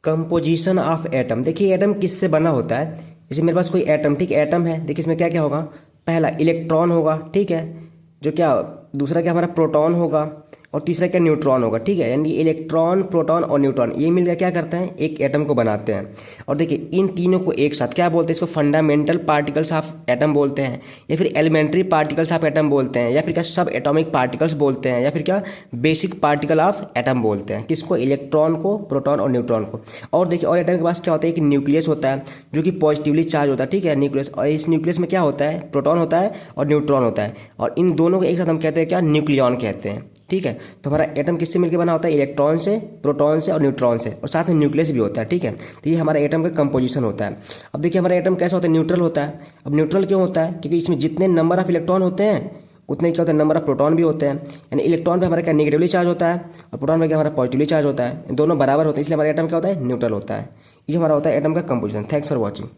Composition of atom. देखिए atom किससे बना होता है। जैसे मेरे पास कोई एटम, ठीक है, एटम है। देखिए इसमें क्या क्या होगा, पहला इलेक्ट्रॉन होगा, ठीक है, जो क्या, दूसरा क्या हमारा प्रोटॉन होगा, और तीसरा क्या न्यूट्रॉन होगा, ठीक है। यानी इलेक्ट्रॉन, प्रोटॉन और न्यूट्रॉन ये मिलकर क्या करते हैं, एक एटम को बनाते हैं। और देखिए इन तीनों को एक साथ क्या बोलते हैं, इसको फंडामेंटल पार्टिकल्स ऑफ एटम बोलते हैं, या फिर एलिमेंट्री पार्टिकल्स ऑफ एटम बोलते हैं, या फिर क्या सब एटॉमिक पार्टिकल्स बोलते हैं, या फिर क्या बेसिक पार्टिकल ऑफ एटम बोलते हैं। किसको, इलेक्ट्रॉन को, प्रोटॉन और न्यूट्रॉन को। और देखिए और एटम के पास क्या होता है, एक न्यूक्लियस होता है जो कि पॉजिटिवली चार्ज होता है, ठीक है, न्यूक्लियस। और इस न्यूक्लियस में क्या होता है, प्रोटॉन होता है और न्यूट्रॉन होता है, और इन दोनों को एक साथ हम कहते हैं क्या, न्यूक्लियॉन कहते हैं, ठीक है। तो हमारा एटम किससे मिलकर बना होता है, इलेक्ट्रॉन से, प्रोटॉन से और न्यूट्रॉन से, और साथ में न्यूक्लियस भी होता है, ठीक है। तो ये हमारा एटम का कंपोजिशन होता है। अब देखिए हमारा एटम कैसा होता है, न्यूट्रल होता है। अब न्यूट्रल क्यों होता है, क्योंकि इसमें जितने नंबर ऑफ इलेक्ट्रॉन होते हैं उतने क्या होता है, नंबर ऑफ प्रोटॉन भी होते हैं। यानी इलेक्ट्रॉन पे हमारा क्या नेगेटिवली चार्ज होता है, और प्रोटॉन पे क्या हमारा पॉजिटिवली चार्ज होता है, दोनों बराबर होते हैं, इसलिए हमारा एटम क्या होता है, न्यूट्रल होता है। ये हमारा होता है एटम का कंपोजिशन। Thanks for watching.